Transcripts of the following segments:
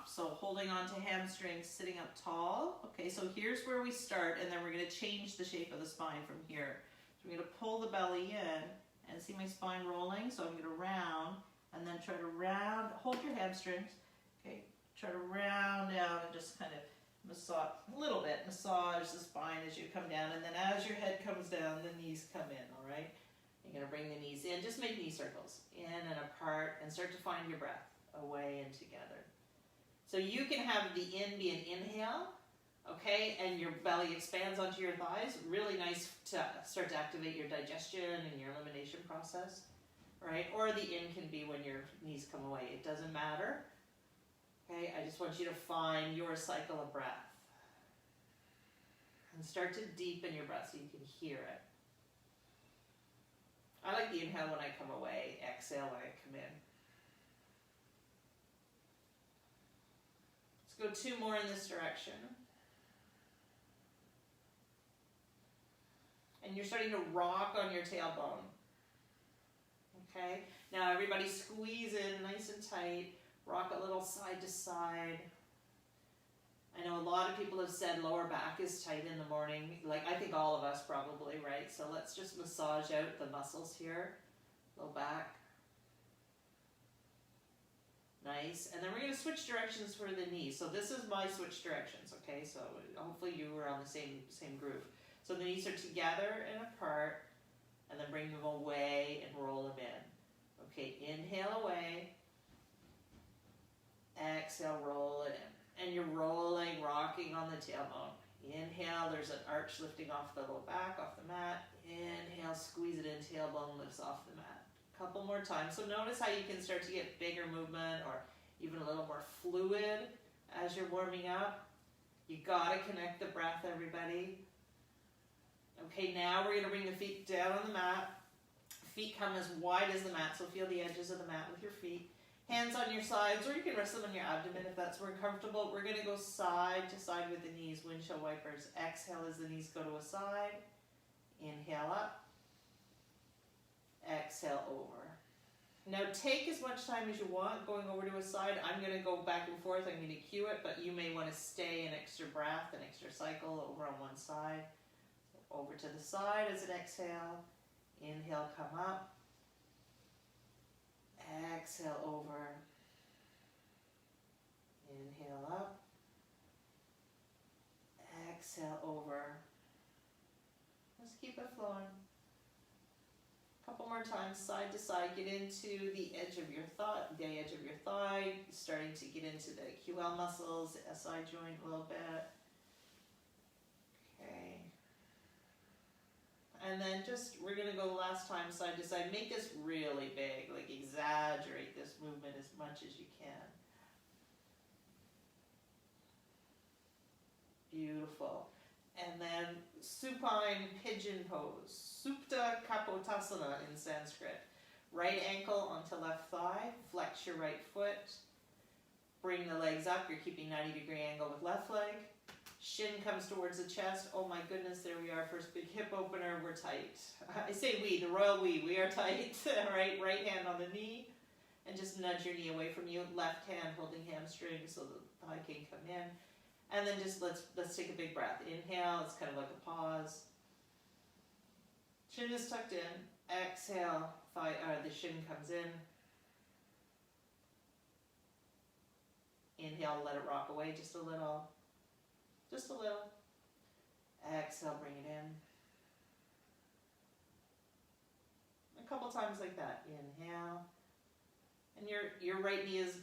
top. So holding on to hamstrings, sitting up tall. Okay, so here's where we start, and then we're going to change the shape of the spine from here. So I'm going to pull the belly in and see my spine rolling. So I'm going to round and then try to round, hold your hamstrings. Okay, try to round down and just kind of massage, a little bit, massage the spine as you come down. And then as your head comes down, the knees come in, all right? You're going to bring the knees in. Just make knee circles, in and apart, and start to find your breath, away and together. So you can have the in be an inhale, okay, and your belly expands onto your thighs. Really nice to start to activate your digestion and your elimination process, right? Or the in can be when your knees come away. It doesn't matter, okay? I just want you to find your cycle of breath. And start to deepen your breath so you can hear it. I like the inhale when I come away, exhale when I come in. Let's go 2 more in this direction. And you're starting to rock on your tailbone. Okay? Now everybody squeeze in nice and tight. Rock a little side to side. I know a lot of people have said lower back is tight in the morning. Like, I think all of us probably, right? So let's just massage out the muscles here. Low back. Nice. And then we're going to switch directions for the knees. So this is my switch directions, okay? So hopefully you were on the same groove. So the knees are together and apart, and then bring them away and roll them in. Okay, inhale away. Exhale, roll it in. And you're rolling, rocking on the tailbone. Inhale, there's an arch lifting off the low back, off the mat. Inhale, squeeze it in, tailbone lifts off the mat. A couple more times. So notice how you can start to get bigger movement or even a little more fluid as you're warming up. You gotta connect the breath, everybody. Okay, now we're gonna bring the feet down on the mat. Feet come as wide as the mat, so feel the edges of the mat with your feet. Hands on your sides, or you can rest them on your abdomen if that's more comfortable. We're going to go side to side with the knees, windshield wipers. Exhale as the knees go to a side. Inhale up. Exhale over. Now take as much time as you want going over to a side. I'm going to go back and forth. I'm going to cue it, but you may want to stay an extra breath, an extra cycle over on one side. So over to the side as an exhale. Inhale, come up. Exhale over. Inhale up. Exhale over. Let's keep it flowing. A couple more times, side to side. Get into the edge of your thigh, starting to get into the QL muscles, the SI joint a little bit. Okay. And then we're going to go last time side to side. Make this really big, like exaggerate this movement as much as you can. Beautiful. And then supine pigeon pose. Supta Kapotasana in Sanskrit. Right ankle onto left thigh. Flex your right foot. Bring the legs up. You're keeping 90-degree angle with left leg. Shin comes towards the chest. Oh my goodness, there we are. First big hip opener. We're tight. I say we, the royal we are tight. Right hand on the knee. And just nudge your knee away from you. Left hand holding hamstring so the thigh can come in. And then just let's take a big breath. Inhale, it's kind of like a pause. Chin is tucked in. Exhale, the shin comes in. Inhale, let it rock away just a little. Just a little. Exhale, bring it in. A couple times like that. Inhale. And your right knee is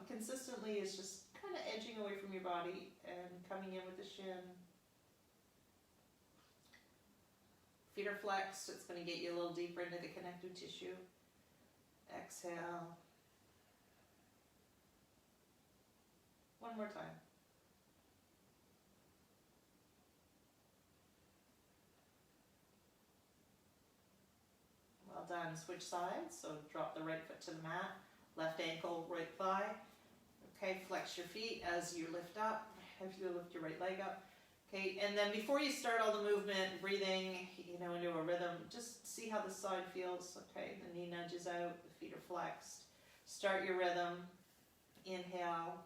consistently is just kind of edging away from your body and coming in with the shin. Feet are flexed. It's going to get you a little deeper into the connective tissue. Exhale. One more time. Well done. Switch sides. So drop the right foot to the mat. Left ankle, right thigh. Okay, flex your feet as you lift up. If you lift your right leg up. Okay, and then before you start all the movement, breathing, into a rhythm, just see how the side feels. Okay, the knee nudges out, the feet are flexed. Start your rhythm. Inhale.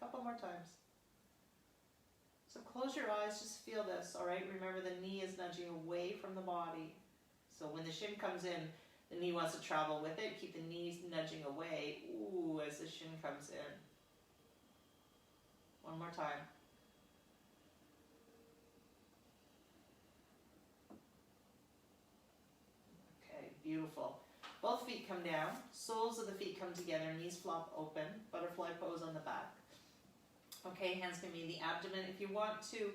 Couple more times. So close your eyes, just feel this, all right? Remember the knee is nudging away from the body. So when the shin comes in, the knee wants to travel with it. Keep the knees nudging away, ooh, as the shin comes in. One more time. Okay, beautiful. Both feet come down, soles of the feet come together, knees flop open, butterfly pose on the back. Okay, hands can be in the abdomen. If you want to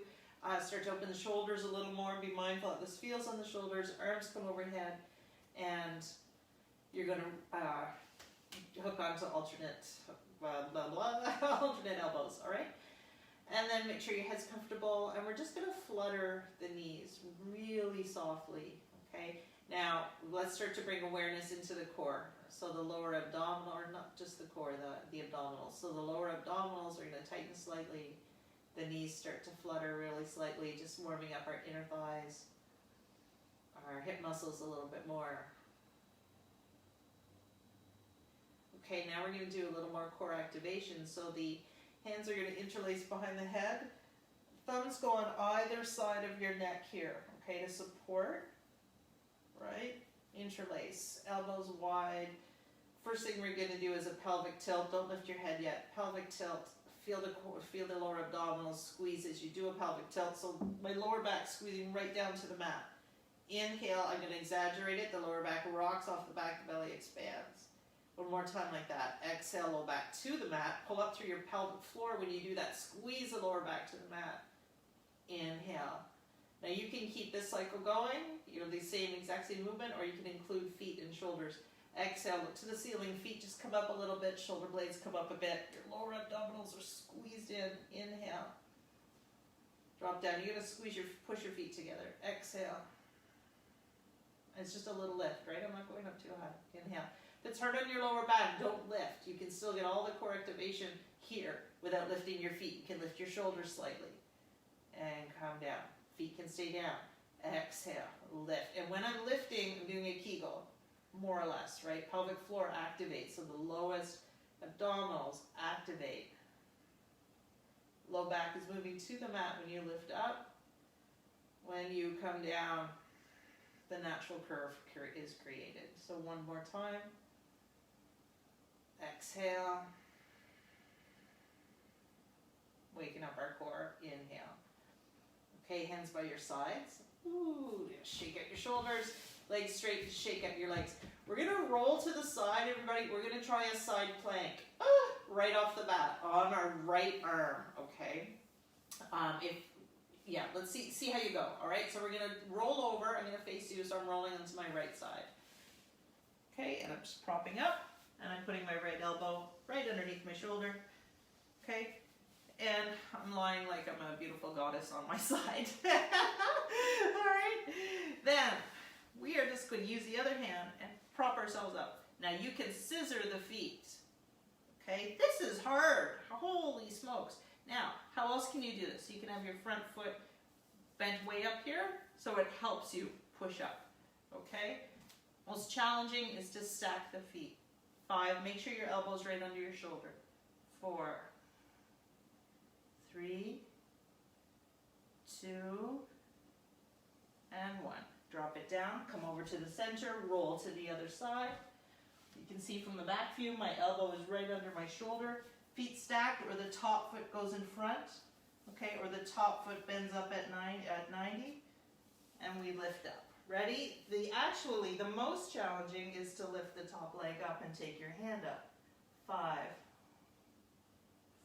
start to open the shoulders a little more, be mindful that this feels on the shoulders, arms come overhead, and you're going to hook onto alternate, alternate elbows, all right? And then make sure your head's comfortable, and we're just going to flutter the knees really softly, okay? Now, let's start to bring awareness into the core. So the lower abdominal, or not just the core, the abdominals. So the lower abdominals are going to tighten slightly. The knees start to flutter really slightly, just warming up our inner thighs, our hip muscles a little bit more. Okay, now we're going to do a little more core activation. So the hands are going to interlace behind the head. Thumbs go on either side of your neck here, okay, to support. Right? Interlace, elbows wide. First thing we're going to do is a pelvic tilt. Don't lift your head yet. Pelvic tilt. Feel the lower abdominals squeeze as you do a pelvic tilt. So my lower back squeezing right down to the mat. Inhale, I'm going to exaggerate it. The lower back rocks off the back, the belly expands. One more time like that. Exhale, low back to the mat. Pull up through your pelvic floor when you do that. Squeeze the lower back to the mat. Inhale. Now you can keep this cycle going, the exact same movement, or you can include feet and shoulders. Exhale, look to the ceiling, feet just come up a little bit, shoulder blades come up a bit, your lower abdominals are squeezed in. Inhale. Drop down, you're going to push your feet together. Exhale. It's just a little lift, right? I'm not going up too high. Inhale. If it's hard on your lower back, don't lift. You can still get all the core activation here without lifting your feet. You can lift your shoulders slightly and calm down. Feet can stay down. Exhale, lift. And when I'm lifting, I'm doing a Kegel, more or less, right? Pelvic floor activates, so the lowest abdominals activate. Low back is moving to the mat when you lift up. When you come down, the natural curve is created. So one more time. Exhale. Waking up our core. Inhale. Okay, hands by your sides. Ooh, shake out your shoulders. Legs straight, shake out your legs. We're going to roll to the side, everybody. We're going to try a side plank. Right off the bat, on our right arm, okay? Let's see how you go, all right? So we're going to roll over. I'm going to face you, so I'm rolling onto my right side. Okay, and I'm just propping up, and I'm putting my right elbow right underneath my shoulder, okay? And I'm lying like I'm a beautiful goddess on my side. All right? Then we are just going to use the other hand and prop ourselves up. Now you can scissor the feet. Okay? This is hard. Holy smokes. Now, how else can you do this? You can have your front foot bent way up here, so it helps you push up. Okay? Most challenging is to stack the feet. 5, make sure your elbow's right under your shoulder. 4, 3, 2, and 1. Drop it down, come over to the center, roll to the other side. You can see from the back view, my elbow is right under my shoulder. Feet stacked, or the top foot goes in front, okay, or the top foot bends up at 90, and we lift up. Ready? The most challenging is to lift the top leg up and take your hand up. 5,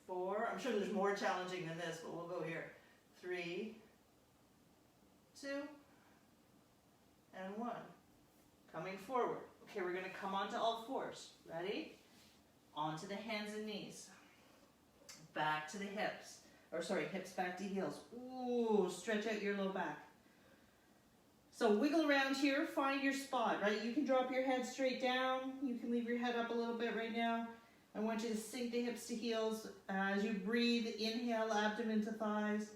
4, I'm sure there's more challenging than this, but we'll go here. 3, 2, and 1. Coming forward. Okay, we're going to come onto all fours. Ready? Onto the hands and knees. Back to the hips. Hips back to heels. Ooh, stretch out your low back. So wiggle around here, find your spot, right? You can drop your head straight down. You can leave your head up a little bit right now. I want you to sink the hips to heels. As you breathe, inhale, abdomen to thighs.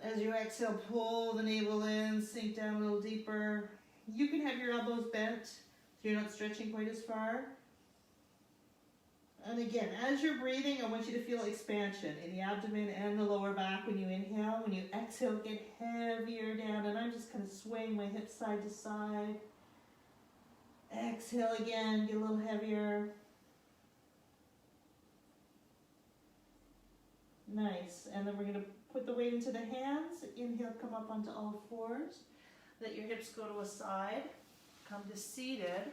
As you exhale, pull the navel in, sink down a little deeper. You can have your elbows bent so you're not stretching quite as far. And again, as you're breathing, I want you to feel expansion in the abdomen and the lower back when you inhale. When you exhale, get heavier down. And I'm just kind of swaying my hips side to side. Exhale again, get a little heavier. Nice. And then we're going to put the weight into the hands. Inhale, come up onto all fours. Let your hips go to a side. Come to seated.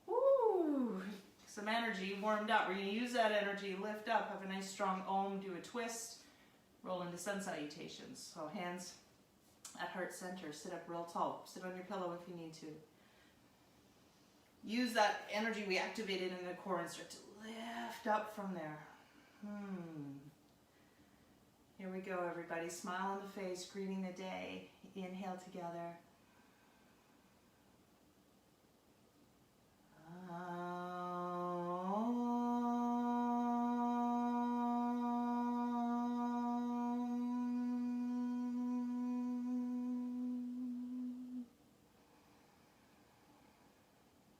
Woo! Some energy warmed up. We're going to use that energy, lift up, have a nice strong Om, do a twist, roll into sun salutations. So hands at heart center, sit up real tall. Sit on your pillow if you need to. Use that energy we activated in the core and start to lift up from there. Here we go, everybody. Smile on the face, greeting the day. Inhale together.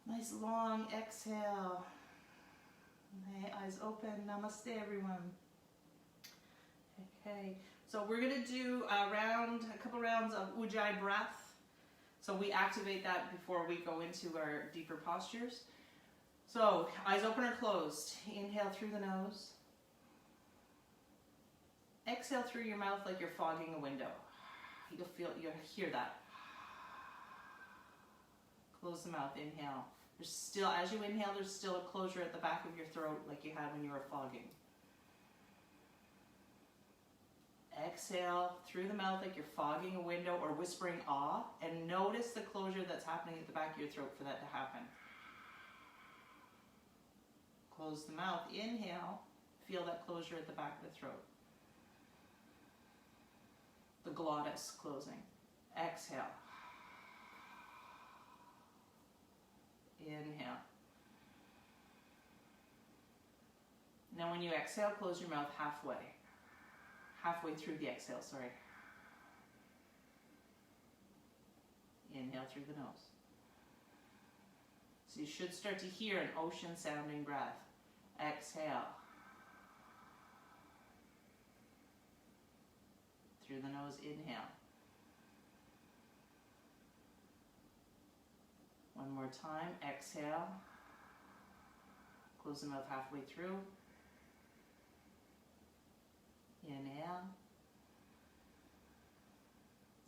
Nice long exhale. Okay, eyes open. Namaste, everyone. Okay, so we're going to do a couple rounds of Ujjayi breath. So we activate that before we go into our deeper postures. So eyes open or closed. Inhale through the nose. Exhale through your mouth like you're fogging a window. You'll hear that. Close the mouth, inhale. There's still, as you inhale, there's still a closure at the back of your throat like you had when you were fogging. Exhale through the mouth like you're fogging a window or whispering ah, and notice the closure that's happening at the back of your throat for that to happen. Close the mouth, inhale, feel that closure at the back of the throat. The glottis closing. Exhale. Inhale. Now when you exhale, close your mouth halfway. Halfway through the exhale, sorry. Inhale through the nose. So you should start to hear an ocean sounding breath. Exhale. Through the nose, inhale. One more time, exhale. Close the mouth halfway through. Inhale.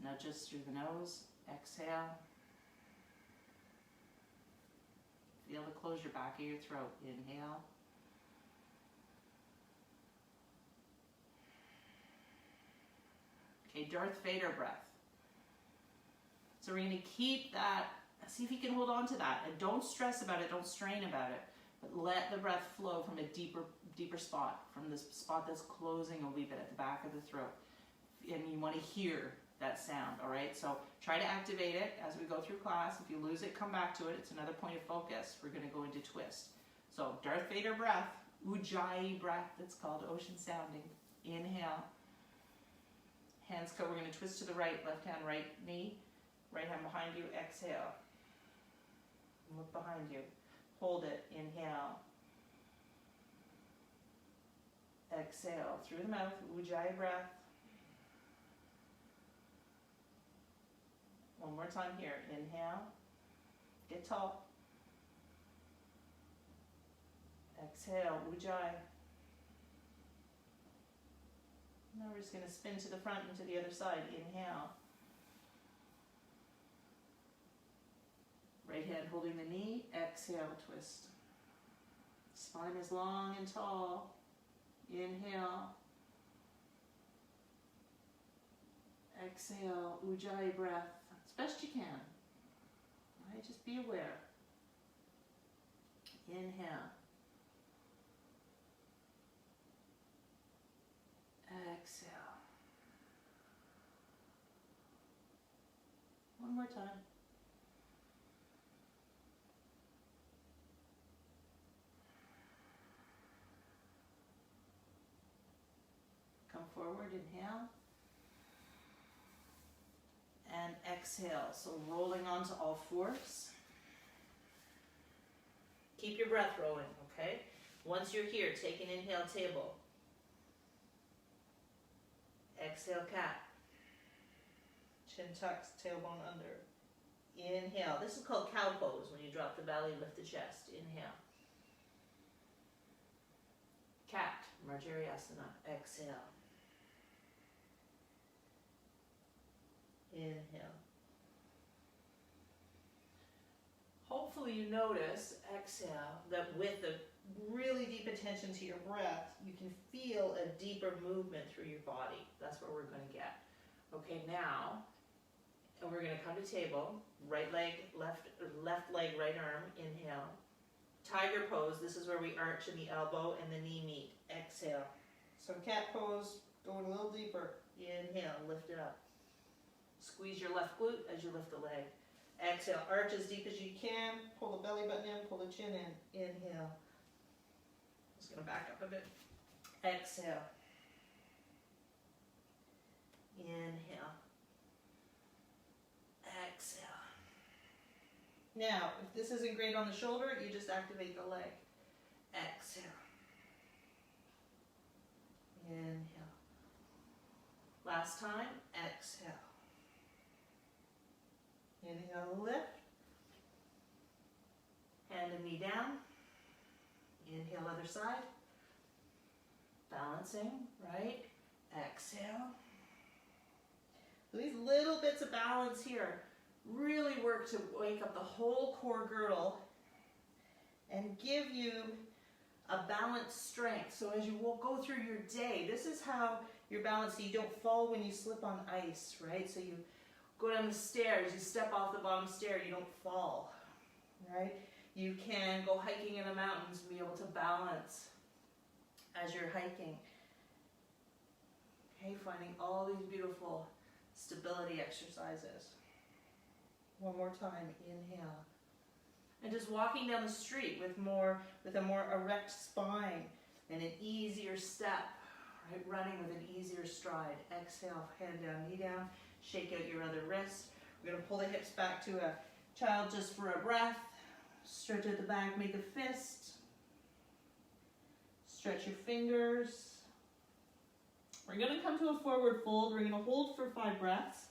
Now just through the nose, exhale. Feel the closure back of your throat. Inhale. Okay, Darth Vader breath. So we're going to keep that, see if you can hold on to that. And don't stress about it, don't strain about it. But let the breath flow from a deeper spot, from this spot that's closing a wee bit at the back of the throat. And you want to hear that sound, all right? So try to activate it as we go through class. If you lose it, come back to it. It's another point of focus. We're going to go into twist. So Darth Vader breath, Ujjayi breath, that's called ocean sounding. Inhale. Hands go, we're going to twist to the right, left hand, right knee, right hand behind you, exhale. Look behind you. Hold it, inhale. Exhale, through the mouth, Ujjayi breath. One more time here, inhale. Get tall. Exhale, Ujjayi. Now we're just going to spin to the front and to the other side. Inhale. Right hand holding the knee. Exhale, twist. Spine is long and tall. Inhale. Exhale, Ujjayi breath. As best you can. All right, just be aware. Inhale. Exhale. One more time. Come forward, inhale. And exhale. So rolling onto all fours. keep your breath rolling, okay? Once you're here, take an inhale, table. Exhale, cat. Chin tucks, tailbone under. Inhale. This is called cow pose, when you drop the belly, lift the chest. Inhale. Cat, Marjariasana. Exhale. Inhale. Hopefully you notice, exhale, that with a really deep attention to your breath, you can feel a deeper movement through your body. That's what we're going to get. Okay, now, and we're going to come to table, right leg, left leg, right arm, inhale. Tiger pose, this is where we arch in the elbow and the knee meet. Exhale. So cat pose, going a little deeper. Inhale, lift it up. Squeeze your left glute as you lift the leg. Exhale, arch as deep as you can. Pull the belly button in, pull the chin in. Inhale. Just going to back up a bit. Exhale. Inhale. Exhale. Now, if this isn't great on the shoulder, you just activate the leg. Exhale. Inhale. Last time, exhale. Inhale, lift. Hand and knee down. Inhale, other side. Balancing, right? Exhale. These little bits of balance here really work to wake up the whole core girdle and give you a balanced strength. So as you will go through your day, this is how you're balanced so you don't fall when you slip on ice, right? So you go down the stairs, you step off the bottom stair, you don't fall, right? You can go hiking in the mountains and be able to balance as you're hiking. Okay, finding all these beautiful stability exercises. One more time, inhale. And just walking down the street with a more erect spine and an easier step, right? Running with an easier stride. Exhale, hand down, knee down. Shake out your other wrist. We're going to pull the hips back to a child just for a breath. Stretch out the back, make a fist. Stretch your fingers. We're going to come to a forward fold. We're going to hold for 5 breaths.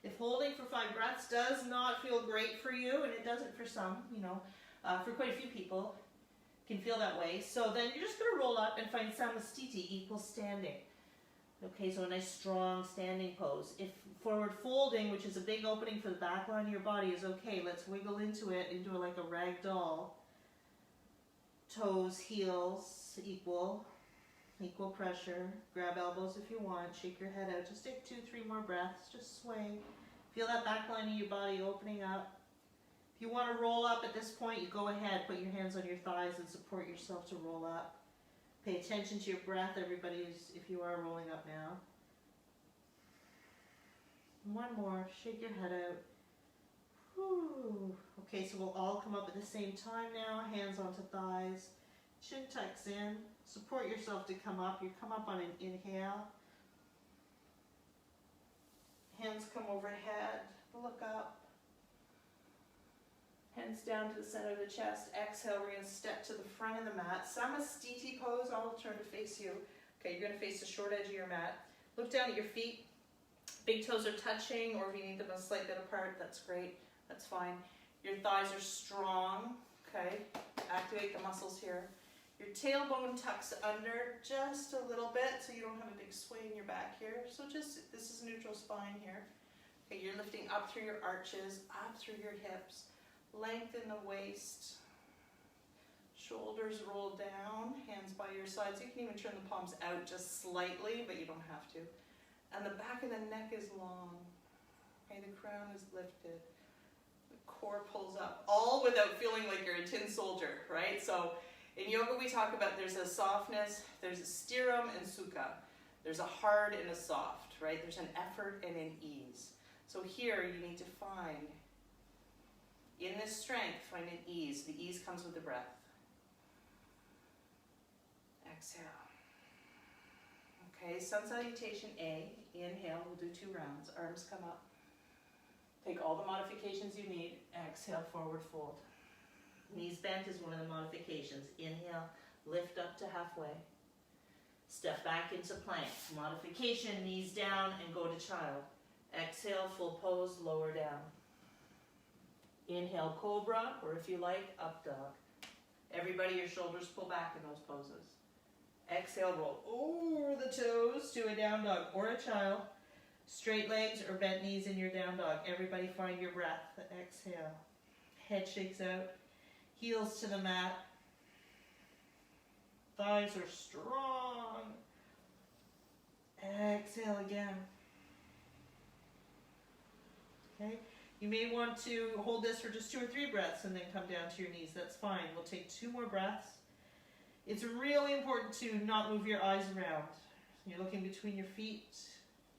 If holding for 5 breaths does not feel great for you, and it doesn't for some, for quite a few people, can feel that way. So then you're just going to roll up and find samastiti, equal standing. Okay, so a nice strong standing pose. If forward folding, which is a big opening for the back line of your body, is okay, let's wiggle into it, into like a rag doll. Toes, heels, equal pressure. Grab elbows if you want. Shake your head out. Just take 2-3 more breaths. Just sway. Feel that back line of your body opening up. If you want to roll up at this point, you go ahead. Put your hands on your thighs and support yourself to roll up. Pay attention to your breath, everybody, if you are rolling up now. One more. Shake your head out. Whew. Okay, so we'll all come up at the same time now. Hands onto thighs. Chin tucks in. Support yourself to come up. You come up on an inhale. Hands come overhead. Look up. Hands down to the center of the chest. Exhale, we're going to step to the front of the mat. Samastiti pose. I'll turn to face you. Okay, you're going to face the short edge of your mat. Look down at your feet. Big toes are touching, or if you need them a slight bit apart, that's great. That's fine. Your thighs are strong. Okay, activate the muscles here. Your tailbone tucks under just a little bit so you don't have a big sway in your back here. So this is neutral spine here. Okay, you're lifting up through your arches, up through your hips. Lengthen the waist. Shoulders roll down, hands by your sides. You can even turn the palms out just slightly, but you don't have to. And the back of the neck is long. Okay, the crown is lifted. The core pulls up, all without feeling like you're a tin soldier, right? So in yoga we talk about there's a softness, there's a stiram and sukha. There's a hard and a soft, right? There's an effort and an ease. So here you need to find, in this strength, find an ease. The ease comes with the breath. Exhale. Okay, sun salutation A. Inhale, we'll do 2 rounds. Arms come up. Take all the modifications you need. Exhale, forward fold. Knees bent is one of the modifications. Inhale, lift up to halfway. Step back into plank. Modification, knees down and go to child. Exhale, full pose, lower down. Inhale, cobra, or if you like, up dog. Everybody, your shoulders pull back in those poses. Exhale, roll over the toes to a down dog or a child. Straight legs or bent knees in your down dog. Everybody find your breath. Exhale. Head shakes out. Heels to the mat. Thighs are strong. Exhale again. Okay. You may want to hold this for just 2 or 3 breaths and then come down to your knees. That's fine. We'll take 2 more breaths. It's really important to not move your eyes around. You're looking between your feet.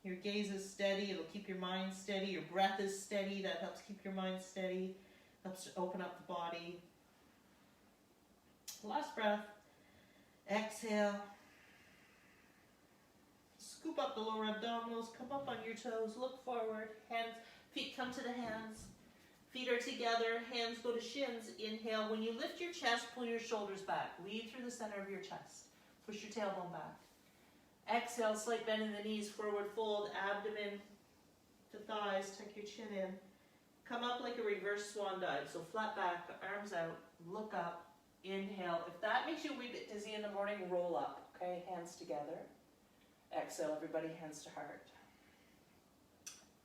Your gaze is steady. It'll keep your mind steady. Your breath is steady. That helps keep your mind steady. Helps to open up the body. Last breath. Exhale. Scoop up the lower abdominals. Come up on your toes. Look forward. Hands, feet come to the hands. Feet are together. Hands go to shins. Inhale. When you lift your chest, pull your shoulders back. Lead through the center of your chest. Push your tailbone back. Exhale, slight bend in the knees, forward fold, abdomen to thighs, tuck your chin in. Come up like a reverse swan dive. So flat back, arms out, look up, inhale. If that makes you a wee bit dizzy in the morning, roll up, okay? Hands together. Exhale, everybody, hands to heart.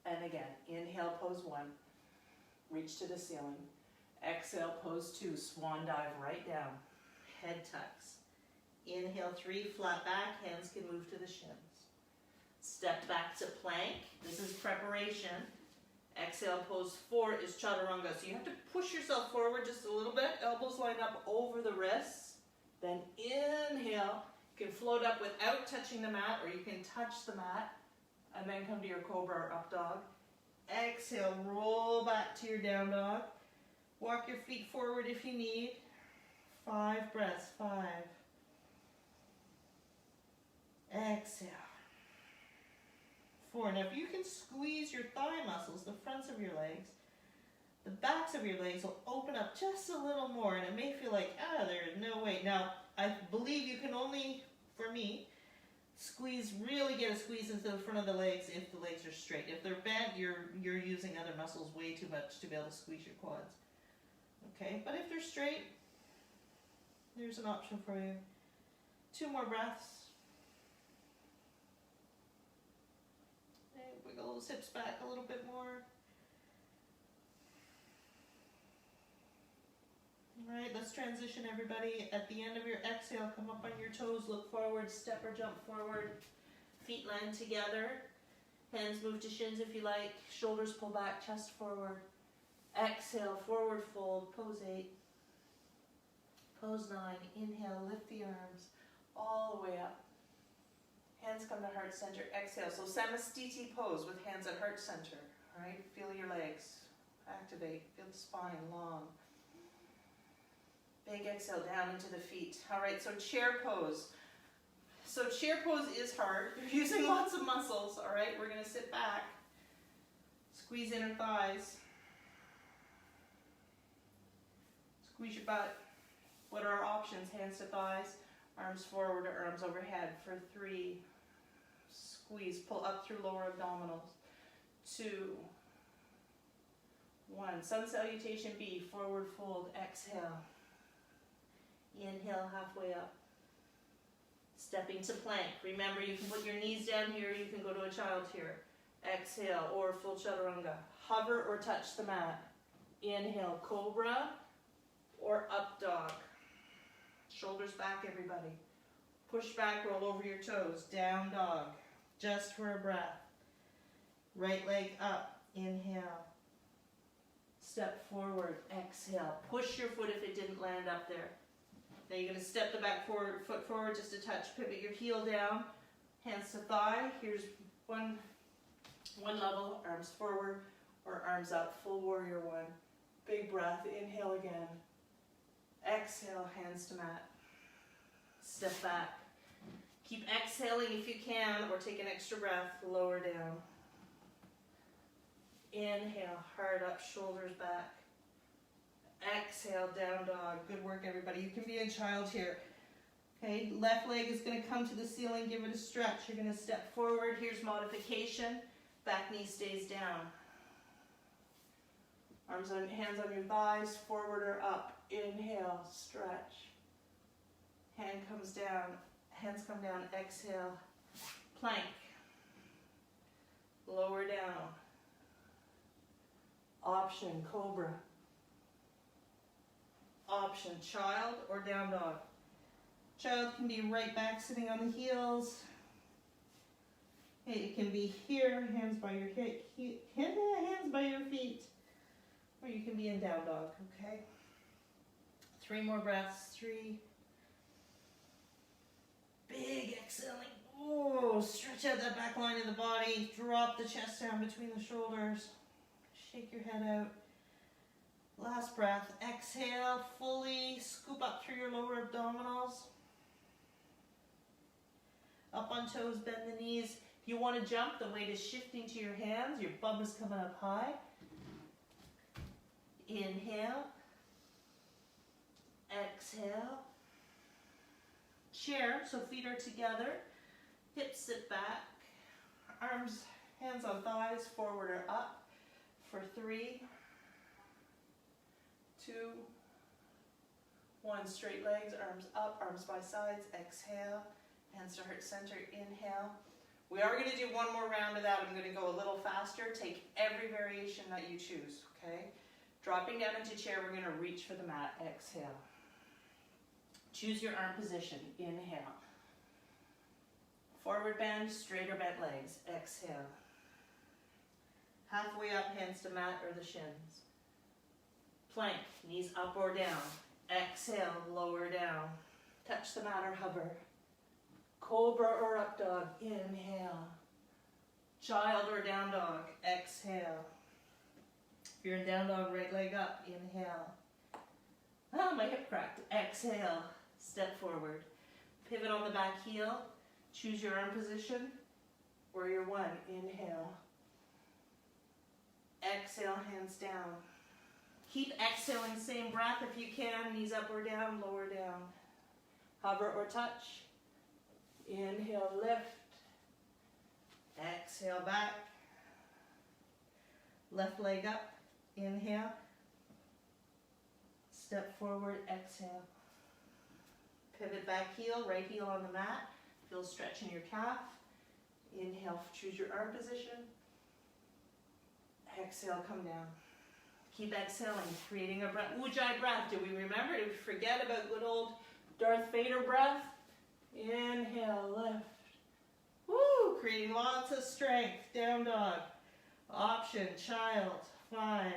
And again, inhale, pose 1. Reach to the ceiling. Exhale, pose 2, swan dive right down. Head tucks. Inhale, 3, flat back, hands can move to the shins. Step back to plank. This is preparation. Exhale, pose 4 is chaturanga. So you have to push yourself forward just a little bit. Elbows line up over the wrists. Then inhale. You can float up without touching the mat, or you can touch the mat. And then come to your cobra or up dog. Exhale, roll back to your down dog. Walk your feet forward if you need. 5 breaths. 5. Exhale. 4. Now if you can squeeze your thigh muscles, the fronts of your legs, the backs of your legs will open up just a little more, and it may feel like, there's no weight. Now, I believe you can only, for me, really get a squeeze into the front of the legs if the legs are straight. If they're bent, you're using other muscles way too much to be able to squeeze your quads. Okay, but if they're straight, there's an option for you. 2 more breaths. Wiggle those hips back a little bit more. All right, let's transition, everybody. At the end of your exhale, come up on your toes, look forward, step or jump forward. Feet land together. Hands move to shins if you like. Shoulders pull back, chest forward. Exhale, forward fold, pose 8. Pose 9. Inhale, lift the arms all the way up. Hands come to heart center. Exhale. So samastiti pose with hands at heart center. All right. Feel your legs. Activate. Feel the spine long. Big exhale down into the feet. All right. So chair pose. So chair pose is hard. You're using lots of muscles. All right. We're going to sit back. Squeeze inner thighs. Squeeze your butt. What are our options? Hands to thighs. Arms forward or arms overhead for 3. Squeeze, pull up through lower abdominals. 2. 1. Sun salutation B, forward fold, exhale. Inhale, halfway up. Stepping to plank. Remember, you can put your knees down here, you can go to a child here. Exhale, or full chaturanga. Hover or touch the mat. Inhale, cobra or up dog. Shoulders back, everybody. Push back, roll over your toes. Down dog. Just for a breath. Right leg up. Inhale. Step forward. Exhale. Push your foot if it didn't land up there. Now you're going to step the back foot forward just a touch. Pivot your heel down. Hands to thigh. Here's one level. Arms forward or arms up. Full warrior 1. Big breath. Inhale again. Exhale, hands to mat. Step back. Keep exhaling if you can, or take an extra breath, lower down. Inhale, heart up, shoulders back. Exhale, down dog. Good work, everybody. You can be a child here. Okay, left leg is going to come to the ceiling. Give it a stretch. You're going to step forward. Here's modification. Back knee stays down. Arms on, hands on your thighs, forward or up. Inhale, stretch. Hand comes down. Hands come down. Exhale, plank. Lower down. Option, cobra. Option, child or down dog. Child can be right back sitting on the heels. It can be here, hands by your hip, hands by your feet. Or you can be in down dog, okay? 3 more breaths, 3. Big exhaling. Oh, stretch out that back line of the body. Drop the chest down between the shoulders. Shake your head out. Last breath. Exhale, fully scoop up through your lower abdominals. Up on toes, bend the knees. If you want to jump, the weight is shifting to your hands. Your bum is coming up high. Inhale. Exhale. Chair, so feet are together. Hips sit back. Arms, hands on thighs, forward or up. For 3, 2, 1. Straight legs, arms up, arms by sides. Exhale. Hands to heart center. Inhale. We are going to do one more round of that. I'm going to go a little faster. Take every variation that you choose, okay? Dropping down into chair, we're going to reach for the mat. Exhale. Choose your arm position. Inhale. Forward bend, straight or bent legs. Exhale. Halfway up, hands to mat or the shins. Plank, knees up or down. Exhale, lower down. Touch the mat or hover. Cobra or up dog. Inhale. Child or down dog. Exhale. If you're in down dog, right leg up. Inhale. Oh, my hip cracked. Exhale. Step forward. Pivot on the back heel. Choose your arm position. Warrior 1. Inhale. Exhale, hands down. Keep exhaling, same breath if you can. Knees up or down, lower down. Hover or touch. Inhale, lift. Exhale, back. Left leg up. Inhale. Step forward, exhale. Pivot back heel, right heel on the mat. Feel stretch in your calf. Inhale, choose your arm position. Exhale, come down. Keep exhaling, creating a breath. Ujjayi breath. Did we remember? Did we forget about good old Darth Vader breath? Inhale, lift. Woo! Creating lots of strength. Down dog. Option, child. 5.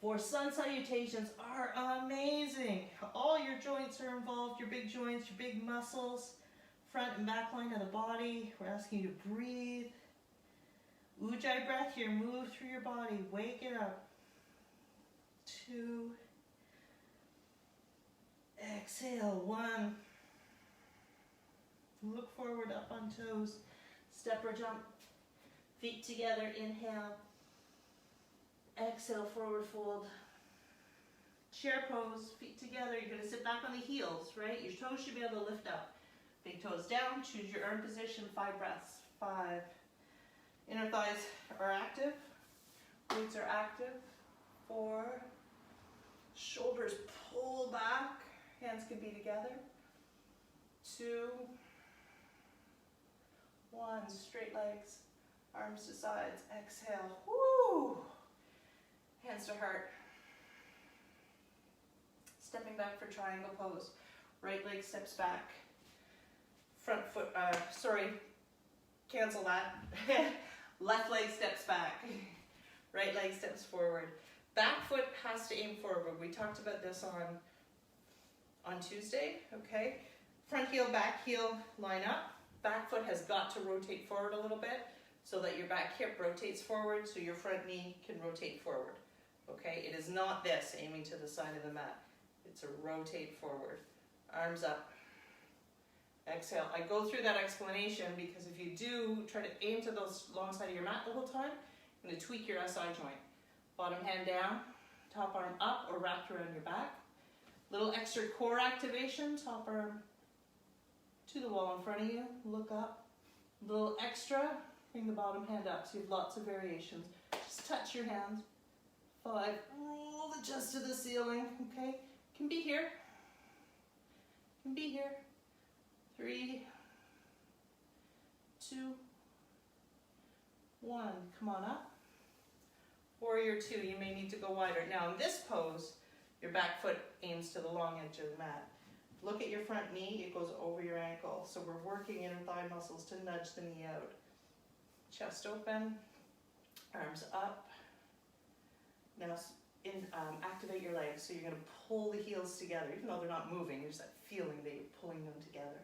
4 sun salutations are amazing. All your joints are involved, your big joints, your big muscles, front and back line of the body. We're asking you to breathe. Ujjayi breath here, move through your body, wake it up. 2. Exhale, 1. Look forward, up on toes. Step or jump. Feet together, inhale. Exhale, forward fold. Chair pose, feet together. You're going to sit back on the heels, right? Your toes should be able to lift up. Big toes down, choose your arm position, 5 breaths. 5. Inner thighs are active. Glutes are active. 4. Shoulders pull back. Hands can be together. 2. 1. Straight legs. Arms to sides. Exhale. Woo! Hands to heart. Stepping back for triangle pose. Right leg steps back. Front foot, cancel that. Left leg steps back. Right leg steps forward. Back foot has to aim forward. We talked about this on Tuesday, okay? Front heel, back heel line up. Back foot has got to rotate forward a little bit so that your back hip rotates forward so your front knee can rotate forward, okay? It is not this, aiming to the side of the mat. It's a rotate forward. Arms up. Exhale. I go through that explanation because if you do try to aim to those long side of your mat the whole time, you're going to tweak your SI joint. Bottom hand down, top arm up or wrapped around your back. Little extra core activation, top arm to the wall in front of you, look up. Little extra, bring the bottom hand up, so you have lots of variations. Just touch your hands. 5, roll the chest to the ceiling, okay? Can be here. Can be here. 3, 2, 1, come on up. Warrior 2, you may need to go wider. Now in this pose, your back foot aims to the long edge of the mat. Look at your front knee, it goes over your ankle. So we're working inner thigh muscles to nudge the knee out. Chest open, arms up. Now activate your legs. So you're gonna pull the heels together, even though they're not moving, there's that feeling that you're pulling them together.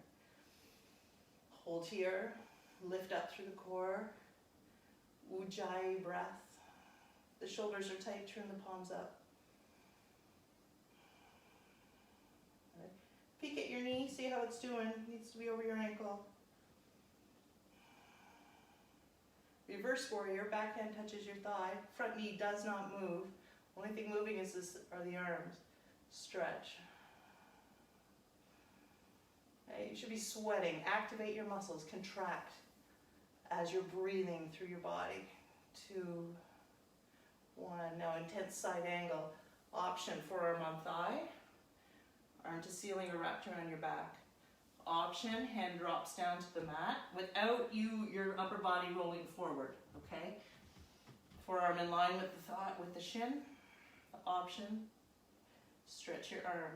Hold here, lift up through the core. Ujjayi breath. The shoulders are tight, turn the palms up. Right. Peek at your knee, see how it's doing. It needs to be over your ankle. Reverse warrior, back hand touches your thigh. Front knee does not move. Only thing moving are the arms. Stretch. Okay, you should be sweating. Activate your muscles, contract as you're breathing through your body. 2, 1, now intense side angle. Option, forearm on thigh, arm to ceiling or wrapped around your back. Option, hand drops down to the mat without your upper body rolling forward, okay? Forearm in line with the thigh, with the shin. Option, stretch your arm.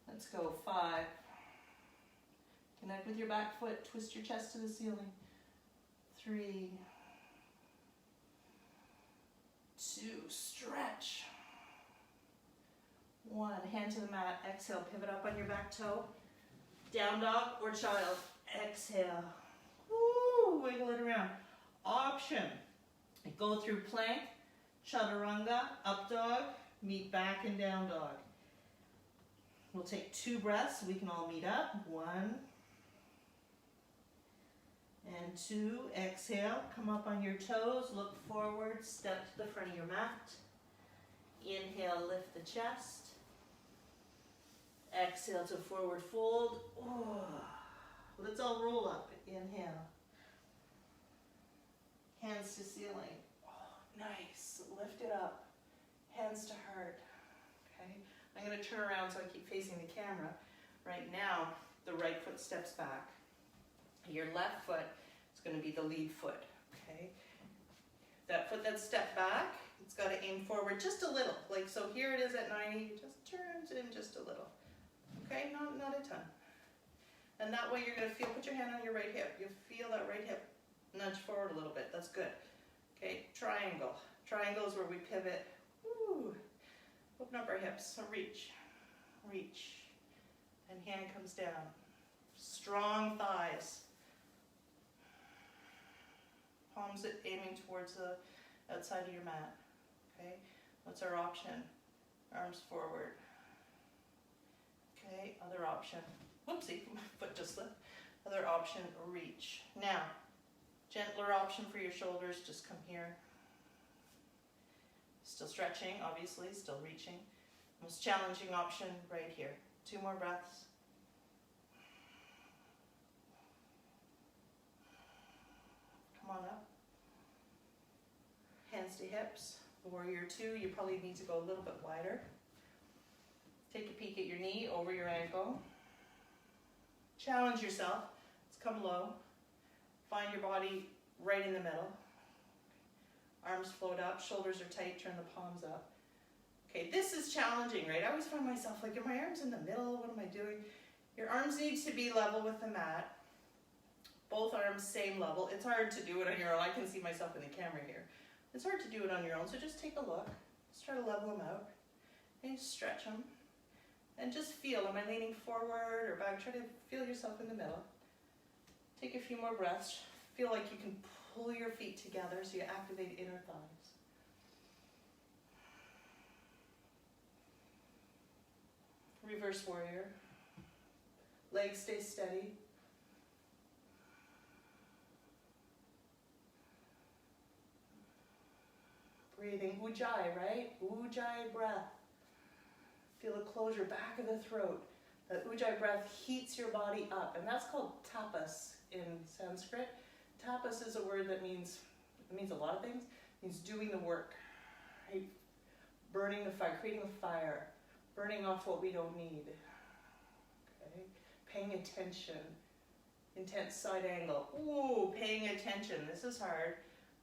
Let's go, 5. Connect with your back foot, twist your chest to the ceiling. 3, 2, stretch. 1, hand to the mat, exhale, pivot up on your back toe. Down dog or child, exhale. Woo, wiggle it around. Option, go through plank, chaturanga, up dog, meet back and down dog. We'll take 2 breaths, we can all meet up. 1 and 2, exhale, come up on your toes, look forward, step to the front of your mat. Inhale, lift the chest. Exhale to forward fold. Oh. Let's all roll up. Inhale. Hands to ceiling. Oh, nice. Lift it up. Hands to heart. Okay. I'm going to turn around so I keep facing the camera. Right now, the right foot steps back. Your left foot is going to be the lead foot. Okay. That foot that's stepped back, it's got to aim forward just a little. Like so, here it is at 90. It just turns in just a little. Okay, not a ton. And that way you're going to feel, put your hand on your right hip. You'll feel that right hip nudge forward a little bit. That's good. Okay, triangle. Triangle is where we pivot. Woo. Open up our hips. So reach, reach. And hand comes down. Strong thighs. Palms aiming towards the outside of your mat. Okay, what's our option? Arms forward. Okay, other option. Whoopsie, my foot just slipped. Other option, reach. Now, gentler option for your shoulders, just come here. Still stretching, obviously, still reaching. Most challenging option, right here. 2 more breaths. Come on up. Hands to hips. Warrior 2, you probably need to go a little bit wider. Take a peek at your knee, over your ankle. Challenge yourself. Let's come low. Find your body right in the middle. Arms float up, shoulders are tight, turn the palms up. Okay, this is challenging, right? I always find myself like, are my arms in the middle? What am I doing? Your arms need to be level with the mat. Both arms same level. It's hard to do it on your own. I can see myself in the camera here. It's hard to do it on your own, so just take a look. Just try to level them out. And stretch them. And just feel, am I leaning forward or back? Try to feel yourself in the middle. Take a few more breaths. Feel like you can pull your feet together so you activate inner thighs. Reverse warrior. Legs stay steady. breathing. Ujjayi, right? Ujjayi breath. Feel the closure back of the throat. The ujjayi breath heats your body up, and that's called tapas in Sanskrit. Tapas is a word that means a lot of things. It means doing the work, right? Burning the fire, creating a fire, burning off what we don't need. Okay? Paying attention. Intense side angle. Ooh, paying attention. This is hard.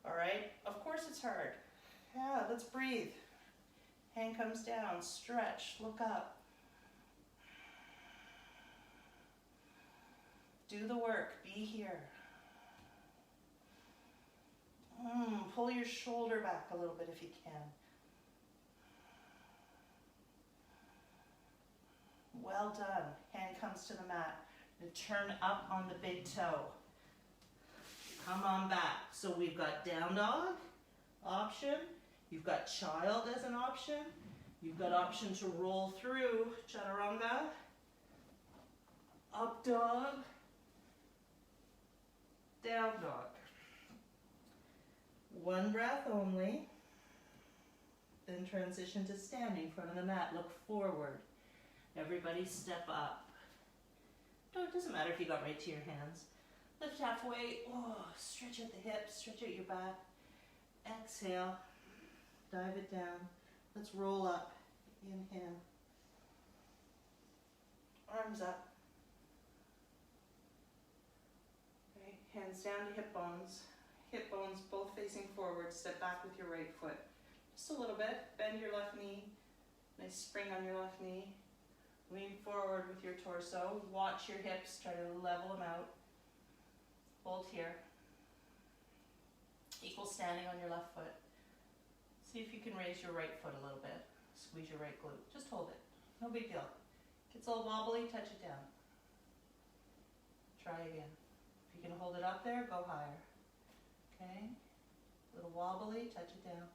All right? Of course it's hard. Yeah, let's breathe. Hand comes down, stretch, look up. Do the work, be here. Pull your shoulder back a little bit if you can. Well done. Hand comes to the mat. And turn up on the big toe. Come on back. So we've got down dog, option. You've got child as an option. You've got option to roll through, chaturanga. Up dog, down dog. One breath only. Then transition to standing in front of the mat. Look forward. Everybody step up. No, it doesn't matter if you got right to your hands. Lift halfway. Oh, stretch out the hips, stretch out your back. Exhale. Dive it down. Let's roll up. Inhale. Arms up. Right. Hands down to hip bones. Hip bones both facing forward. Step back with your right foot. Just a little bit. Bend your left knee. Nice spring on your left knee. Lean forward with your torso. Watch your hips. Try to level them out. Hold here. Equal standing on your left foot. See if you can raise your right foot a little bit. Squeeze your right glute. Just hold it. No big deal. Gets a little wobbly, touch it down. Try again. If you can hold it up there, go higher. Okay? A little wobbly, touch it down.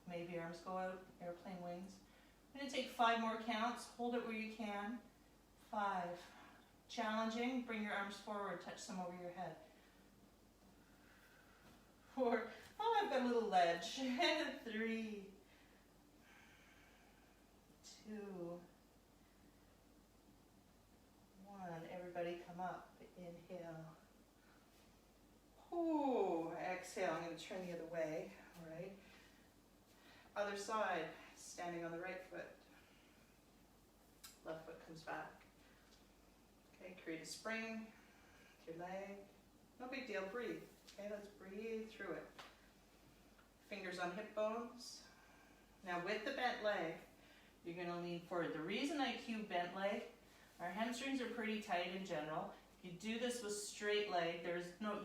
Maybe arms go out, airplane wings. I'm going to take 5 more counts. Hold it where you can. 5. Challenging. Bring your arms forward. Touch them over your head. 4. Oh, I've got a little ledge. 3. 2. 1. Everybody come up. Inhale. Ooh, exhale. I'm going to turn the other way. All right. Other side. Standing on the right foot. Left foot comes back. Okay, create a spring. Your leg. No big deal, breathe. Okay, let's breathe through it. Fingers on hip bones. Now with the bent leg, you're gonna lean forward. The reason I cue bent leg, our hamstrings are pretty tight in general. If you do this with straight leg,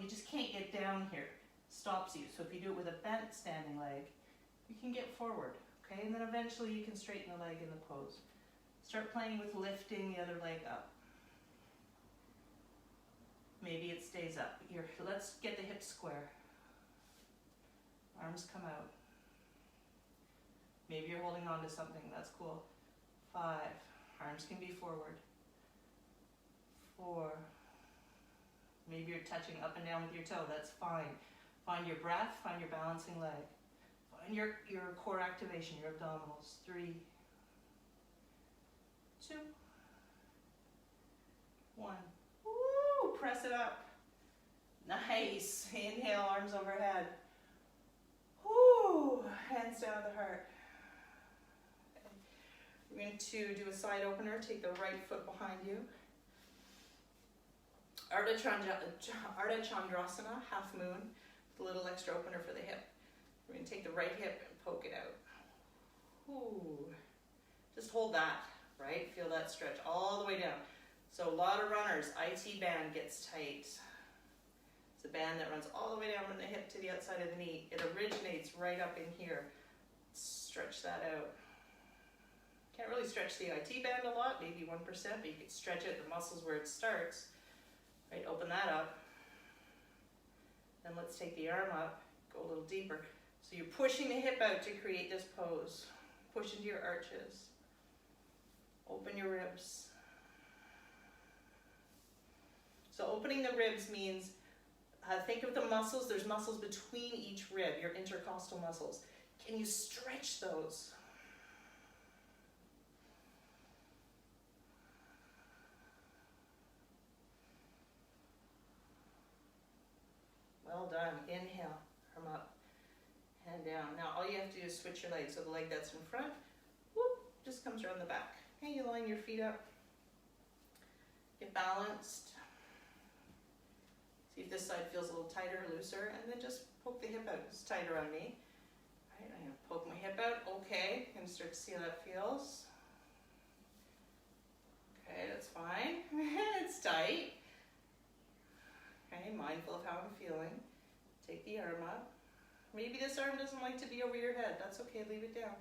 you just can't get down here. Stops you. So if you do it with a bent standing leg, you can get forward. Okay, and then eventually you can straighten the leg in the pose. Start playing with lifting the other leg up. Maybe it stays up. Here, let's get the hips square. Arms come out. Maybe you're holding on to something, that's cool. 5, arms can be forward. 4, maybe you're touching up and down with your toe, that's fine. Find your breath, find your balancing leg. Find your core activation, your abdominals. 3, 2, 1. Woo! Press it up. Nice. Inhale, arms overhead. Woo! Hands down to the heart. Okay. We're going to do a side opener. Take the right foot behind you. Ardha Chandrasana, half moon, with a little extra opener for the hip. We're going to take the right hip and poke it out. Ooh. Just hold that, right? Feel that stretch all the way down. So a lot of runners, IT band gets tight. It's a band that runs all the way down from the hip to the outside of the knee. It originates right up in here. Stretch that out. Can't really stretch the IT band a lot, maybe 1%, but you can stretch out the muscles where it starts. Right, open that up. Then let's take the arm up, go a little deeper. So you're pushing the hip out to create this pose. Push into your arches. Open your ribs. So opening the ribs means Think of the muscles. There's muscles between each rib, your intercostal muscles. Can you stretch those? Well done. Inhale, arm up, hand down. Now all you have to do is switch your legs. So the leg that's in front, whoop, just comes around the back. Okay, you line your feet up. Get balanced. See if this side feels a little tighter or looser, and then just poke the hip out. It's tight around me. All right, I'm gonna poke my hip out. Okay, I'm gonna start to see how that feels. Okay, that's fine. It's tight. Okay, mindful of how I'm feeling. Take the arm up. Maybe this arm doesn't like to be over your head. That's okay, leave it down.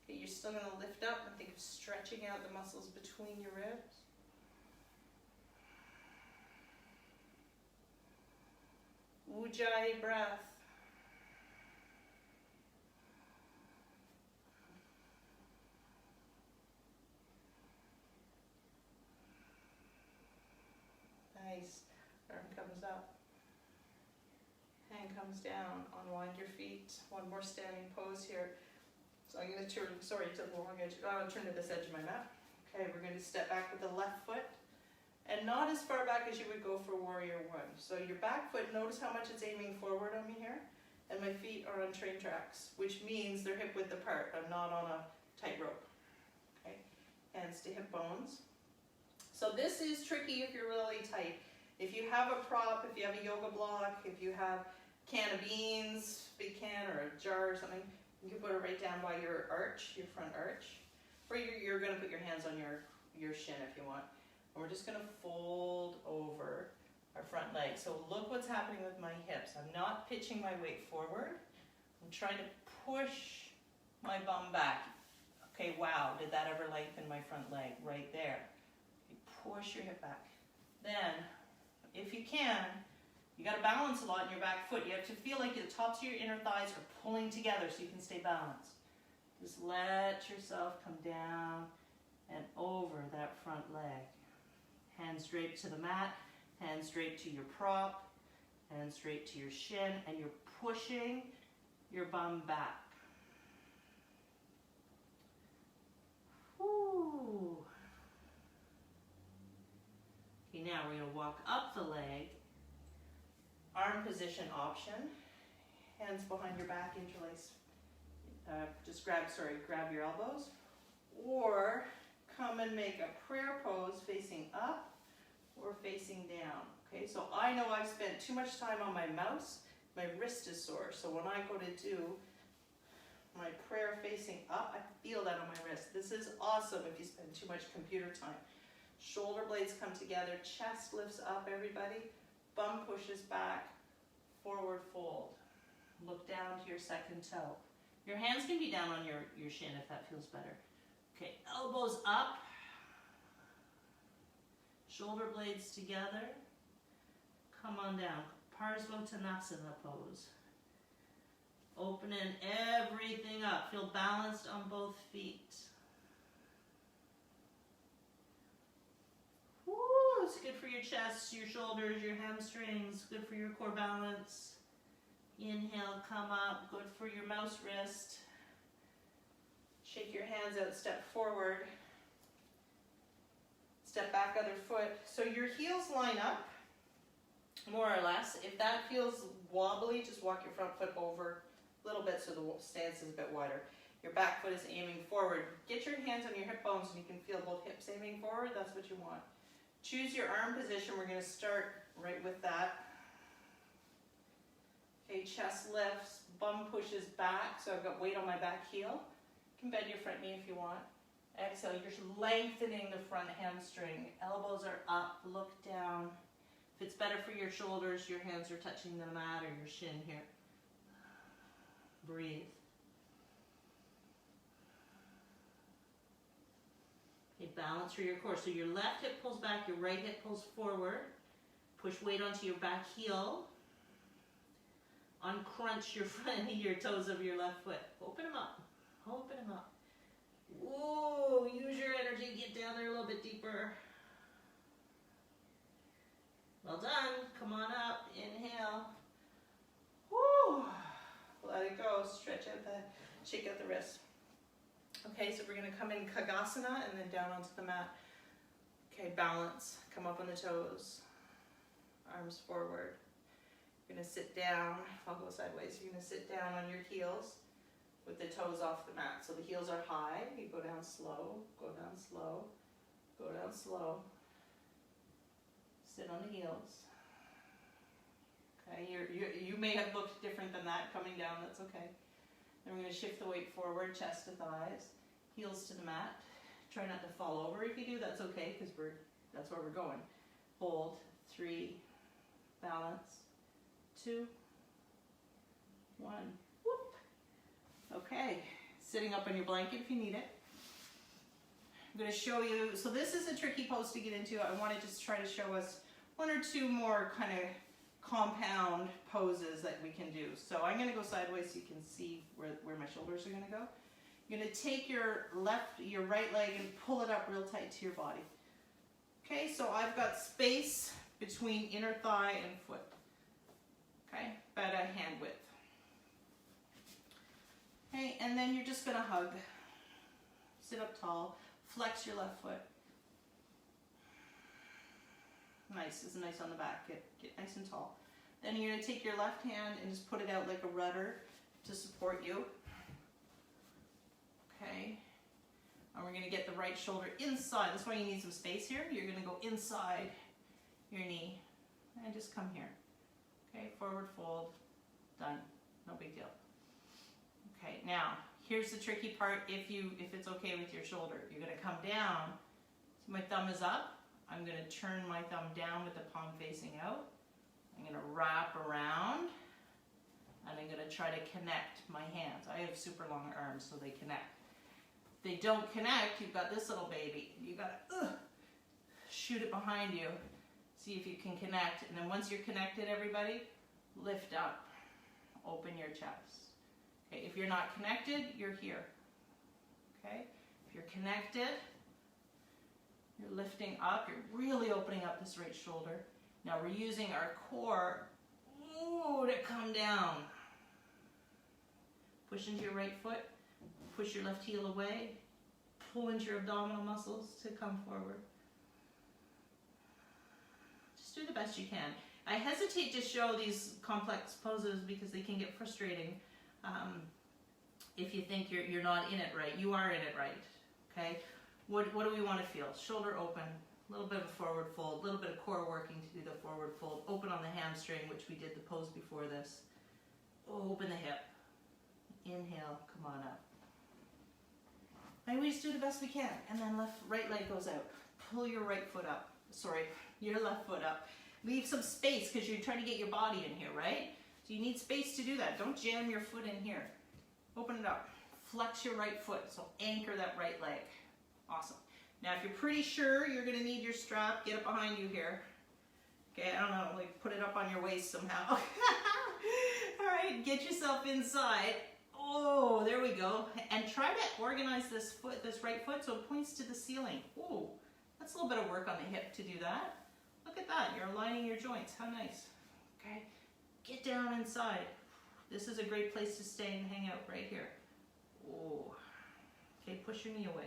Okay, you're still gonna lift up and think of stretching out the muscles between your ribs. Ujjayi breath. Nice. Arm comes up. Hand comes down. Unwind your feet. One more standing pose here. So I'm going to turn, sorry, to the wrong edge. I'm going to turn to this edge of my mat. Okay, we're going to step back with the left foot. And not as far back as you would go for warrior one. So your back foot, notice how much it's aiming forward on me here. And my feet are on train tracks, which means they're hip width apart. I'm not on a tightrope. Okay, hands to hip bones. So this is tricky if you're really tight. If you have a prop, if you have a yoga block, if you have a can of beans, big can or a jar or something, you can put it right down by your arch, your front arch. Or you're going to put your hands on your shin if you want. And we're just going to fold over our front leg. So look what's happening with my hips. I'm not pitching my weight forward. I'm trying to push my bum back. Okay, wow, did that ever lengthen my front leg? Right there. You push your hip back. Then, if you can, you got to balance a lot in your back foot. You have to feel like the tops of your inner thighs are pulling together so you can stay balanced. Just let yourself come down and over that front leg. Hands straight to the mat, hands straight to your prop, hands straight to your shin, and you're pushing your bum back. Woo. Okay, now we're going to walk up the leg. Arm position option. Hands behind your back, interlace. Just grab your elbows. Or come and make a prayer pose facing up or facing down. Okay, so I know I've spent too much time on my mouse. My wrist is sore. So when I go to do my prayer facing up, I feel that on my wrist. This is awesome if you spend too much computer time. Shoulder blades come together, chest lifts up, everybody. Bum pushes back, forward fold. Look down to your second toe. Your hands can be down on your shin if that feels better. Okay, elbows up, shoulder blades together, come on down, Parsvottanasana pose. Opening everything up, feel balanced on both feet. Woo, it's good for your chest, your shoulders, your hamstrings, good for your core balance. Inhale, come up, good for your mouse wrist. Shake your hands out, step forward. Step back, other foot. So your heels line up, more or less. If that feels wobbly, just walk your front foot over a little bit so the stance is a bit wider. Your back foot is aiming forward. Get your hands on your hip bones and you can feel both hips aiming forward. That's what you want. Choose your arm position. We're going to start right with that. Okay, chest lifts, bum pushes back. So I've got weight on my back heel. You can bend your front knee if you want. Exhale, you're lengthening the front hamstring. Elbows are up, look down. If it's better for your shoulders, your hands are touching the mat or your shin here. Breathe. Okay, balance for your core. So your left hip pulls back, your right hip pulls forward. Push weight onto your back heel. Uncrunch your toes of your left foot. Open them up. Open them up. Whoa, use your energy, get down there a little bit deeper. Well done, come on up, inhale. shake out the wrists. Okay, so we're gonna come in Kagasana and then down onto the mat. Okay, balance, come up on the toes, arms forward. You're gonna sit down, I'll go sideways. You're gonna sit down on your heels with the toes off the mat. So the heels are high, you go down slow, go down slow, go down slow. Sit on the heels. Okay, you may have looked different than that coming down, that's okay. Then we're going to shift the weight forward, chest to thighs, heels to the mat. Try not to fall over. If you do, that's okay, because that's where we're going. Hold, 3, balance, 2, 1, whoop. Okay, sitting up on your blanket if you need it. I'm going to show you, so this is a tricky pose to get into. I want to just try to show us 1 or 2 more kind of compound poses that we can do. So I'm going to go sideways so you can see where my shoulders are going to go. You're going to take your right leg and pull it up real tight to your body. Okay, so I've got space between inner thigh and foot. Okay, about a hand width. Okay, and then you're just going to hug. Sit up tall, flex your left foot. Nice, it's nice on the back, get nice and tall. Then you're going to take your left hand and just put it out like a rudder to support you. Okay, and we're going to get the right shoulder inside. That's why you need some space here. You're going to go inside your knee and just come here. Okay, forward fold, done, no big deal. Okay, now here's the tricky part. If it's okay with your shoulder, you're going to come down. So my thumb is up. I'm going to turn my thumb down with the palm facing out. I'm going to wrap around and I'm going to try to connect my hands. I have super long arms, so they connect. If they don't connect, you've got this little baby. You got to shoot it behind you. See if you can connect. And then once you're connected, everybody, lift up. Open your chest. Okay, if you're not connected, you're here. Okay, if you're connected, you're lifting up, you're really opening up this right shoulder. Now we're using our core to come down. Push into your right foot, push your left heel away, pull into your abdominal muscles to come forward. Just do the best you can. I hesitate to show these complex poses because they can get frustrating if you think you're not in it right. You are in it right, okay? What do we want to feel? Shoulder open, a little bit of forward fold, a little bit of core working to do the forward fold. Open on the hamstring, which we did the pose before this. Open the hip. Inhale, come on up. And we just do the best we can. And then right leg goes out. Pull your right foot up. Sorry, your left foot up. Leave some space because you're trying to get your body in here, right? So you need space to do that. Don't jam your foot in here. Open it up. Flex your right foot. So anchor that right leg. Awesome. Now, if you're pretty sure you're going to need your strap, get it behind you here. Okay, I don't know, like put it up on your waist somehow. All right, get yourself inside. Oh, there we go. And try to organize this right foot so it points to the ceiling. Oh, that's a little bit of work on the hip to do that. Look at that, you're aligning your joints. How nice. Okay, get down inside. This is a great place to stay and hang out right here. Oh, okay, push your knee away.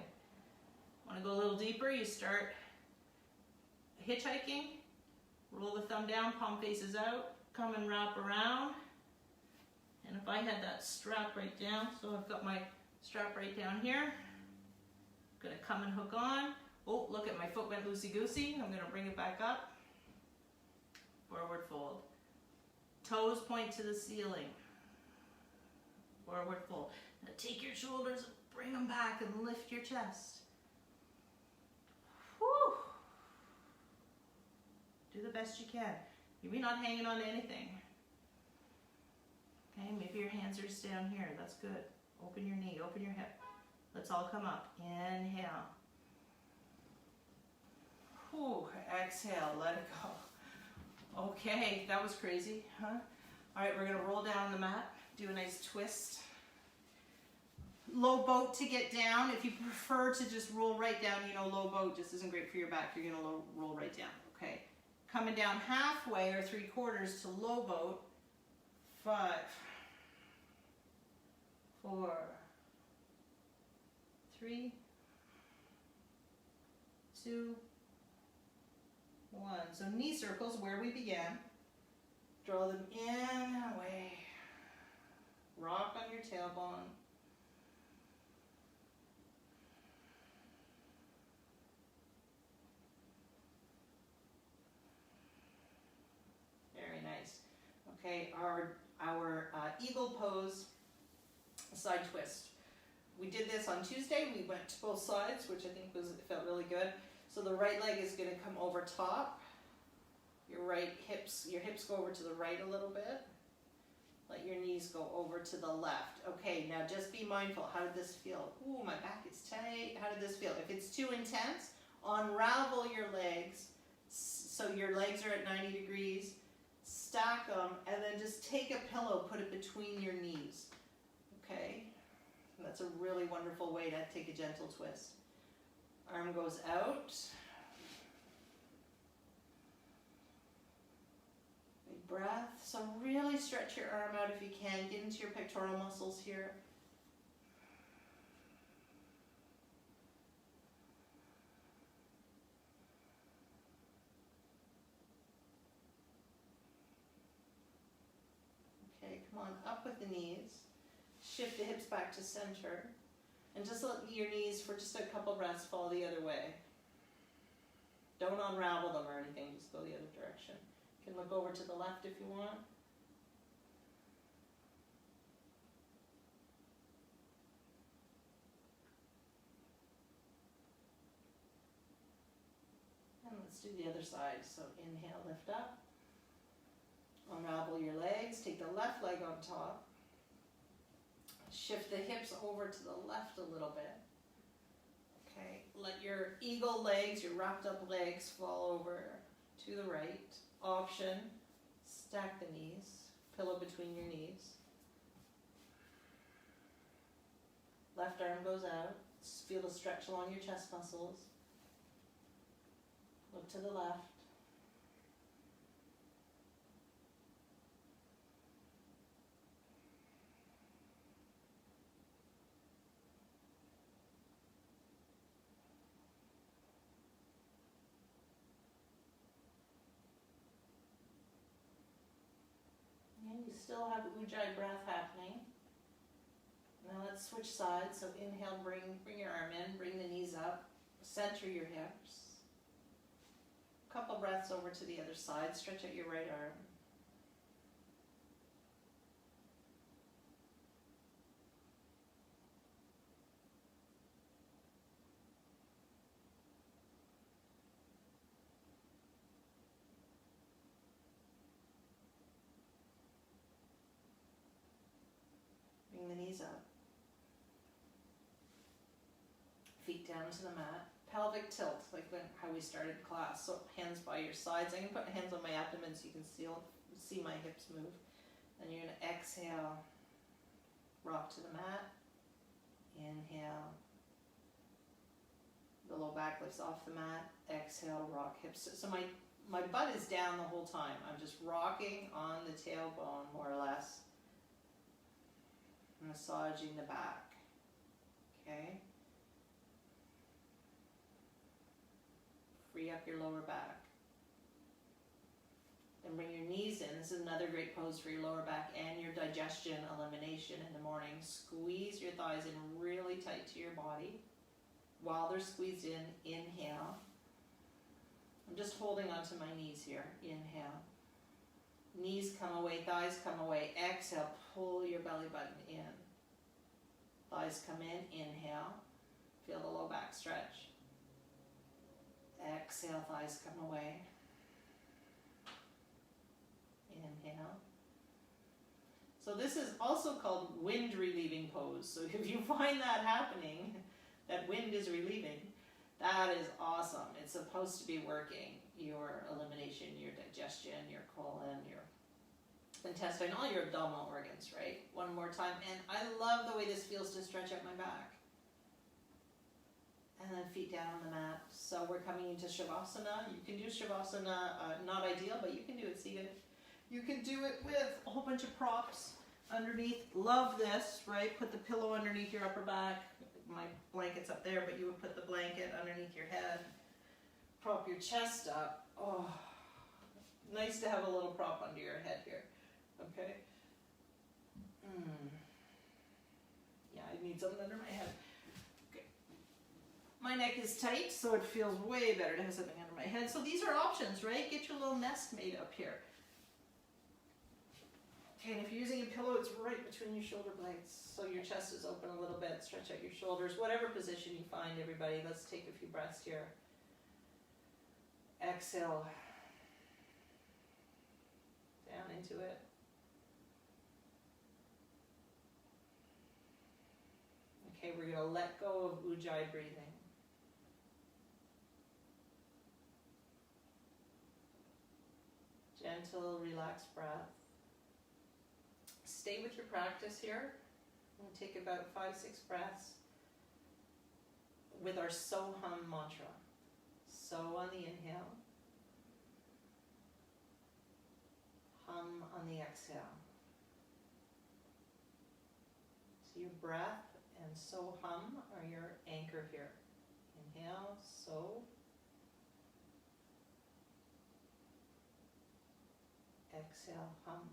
Want to go a little deeper? You start hitchhiking, roll the thumb down, palm faces out, come and wrap around. And if I had that strap right down, so I've got my strap right down here, I'm going to come and hook on. Oh, look at my foot went loosey-goosey. I'm going to bring it back up. Forward fold. Toes point to the ceiling. Forward fold. Now take your shoulders, bring them back and lift your chest. Whew. Do the best you can. You're not hanging on to anything. Okay, maybe your hands are just down here. That's good. Open your knee, open your hip. Let's all come up. Inhale. Whew. Exhale, let it go. Okay, that was crazy, huh? All right, we're gonna roll down on the mat, do a nice twist. Low boat to get down. If you prefer to just roll right down, you know low boat just isn't great for your back. You're gonna roll right down, okay? Coming down halfway or 3/4 to low boat. 5, 4, 3, 2, 1. So knee circles where we began. Draw them in and away. Rock on your tailbone. Very nice. Okay, our eagle pose side twist. We did this on Tuesday. We went to both sides, which I think felt really good. So the right leg is going to come over top. Your hips go over to the right a little bit. Let your knees go over to the left. Okay, now just be mindful. How did this feel? Ooh, my back is tight. How did this feel? If it's too intense, unravel your legs. So your legs are at 90 degrees. Stack them, and then just take a pillow, put it between your knees. Okay? That's a really wonderful way to take a gentle twist. Arm goes out. Big breath. So really stretch your arm out if you can. Get into your pectoral muscles here. Okay, come on, up with the knees. Shift the hips back to center. And just let your knees, for just a couple breaths, fall the other way. Don't unravel them or anything, just go the other direction. You can look over to the left if you want. And let's do the other side. So inhale, lift up. Unravel your legs, take the left leg on top. Shift the hips over to the left a little bit. Okay, let your eagle legs, your wrapped up legs, fall over to the right. Option, stack the knees, pillow between your knees. Left arm goes out. Feel the stretch along your chest muscles. Look to the left. And you still have Ujjayi breath happening. Now let's switch sides. So inhale, bring your arm in, bring the knees up, center your hips. Couple breaths over to the other side, stretch out your right arm. Bring the knees up. Feet down to the mat. Pelvic tilt, like how we started class. So hands by your sides. I can put hands on my abdomen so you can see my hips move. Then you're going to exhale, rock to the mat. Inhale. The low back lifts off the mat. Exhale, rock hips. So my butt is down the whole time. I'm just rocking on the tailbone, more or less. Massaging the back. Okay? Free up your lower back. Then bring your knees in. This is another great pose for your lower back and your digestion elimination in the morning. Squeeze your thighs in really tight to your body. While they're squeezed in, inhale. I'm just holding onto my knees here. Inhale. Knees come away, thighs come away. Exhale, pull your belly button in. Thighs come in, inhale. Feel the low back stretch. Exhale, thighs come away. Inhale. So this is also called wind relieving pose. So if you find that happening, that wind is relieving, that is awesome. It's supposed to be working your elimination, your digestion, your colon, your intestine, all your abdominal organs, right? One more time. And I love the way this feels to stretch out my back. And then feet down on the mat. So we're coming into Shavasana. You can do Shavasana, not ideal, but you can do it seated. You can do it with a whole bunch of props underneath. Love this, right? Put the pillow underneath your upper back. my blanket's up there, but you would put the blanket underneath your head, prop your chest up. Oh, nice to have a little prop under your head here. Okay. Yeah, I need something under my head. Okay. My neck is tight, so it feels way better to have something under my head. So these are options, right? Get your little nest made up here. Okay, and if you're using a pillow, it's right between your shoulder blades. So your chest is open a little bit. Stretch out your shoulders. Whatever position you find, everybody. Let's take a few breaths here. Exhale. Down into it. Okay, we're going to let go of Ujjayi breathing. Gentle, relaxed breath. Stay with your practice here. We'll take about 5-6 breaths with our So Hum mantra. So on the inhale. Hum on the exhale. So your breath and So Hum are your anchor here. Inhale, So. Exhale, Hum.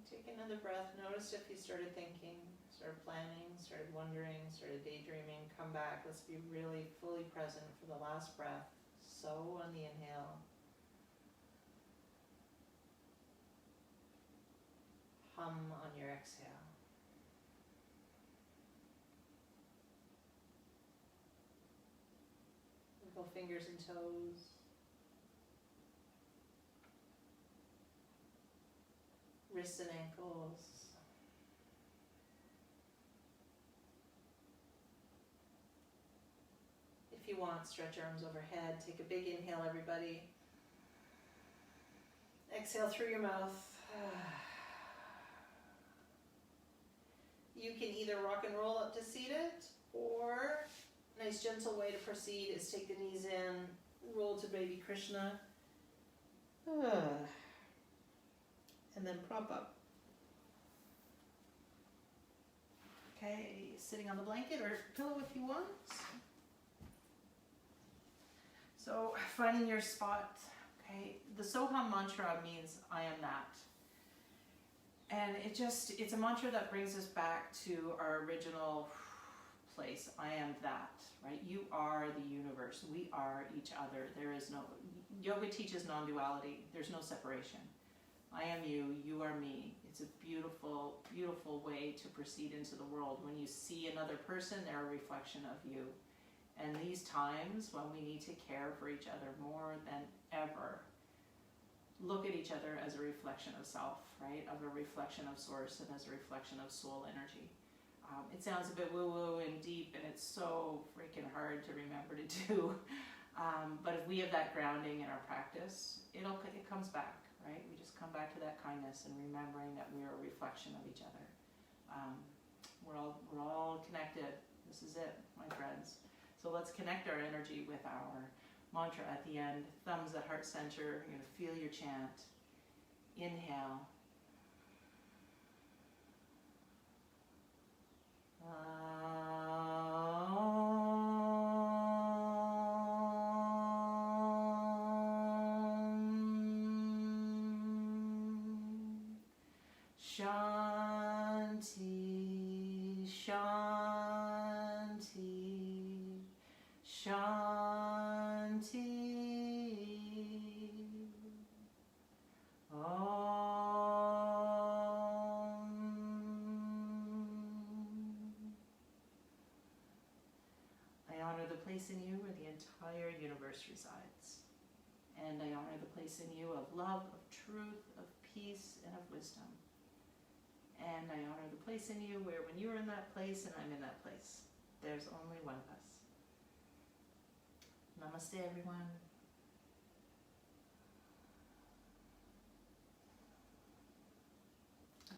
Take another breath. Notice if you started thinking, started planning, started wondering, started daydreaming. Come back. Let's be really fully present for the last breath. So on the inhale. Hum on your exhale. Wiggle fingers and toes. Wrists and ankles. If you want, stretch arms overhead. Take a big inhale, everybody. Exhale through your mouth. You can either rock and roll up to seated, or a nice gentle way to proceed is take the knees in, roll to baby Krishna. And then prop up. Okay, sitting on the blanket or pillow if you want. So finding your spot. Okay, the So Hum mantra means I am that. And it's a mantra that brings us back to our original place. I am that, right? You are the universe. We are each other. There is no, yoga teaches non-duality. There's no separation. I am you, you are me. It's a beautiful, beautiful way to proceed into the world. When you see another person, they're a reflection of you. And these times when we need to care for each other more than ever, look at each other as a reflection of self, right? Of a reflection of source and as a reflection of soul energy. It sounds a bit woo-woo and deep, and it's so freaking hard to remember to do. But if we have that grounding in our practice, it comes back. Right? We just come back to that kindness and remembering that we are a reflection of each other. We're all connected. This is it, my friends. So let's connect our energy with our mantra at the end. Thumbs at heart center. You're going to feel your chant. Inhale. Shanti, Shanti, Shanti. Om. I honor the place in you where the entire universe resides. And I honor the place in you of love, of truth, of peace, and of wisdom. And I honor the place in you where when you are in that place and I'm in that place, There's only one of us. Namaste, everyone.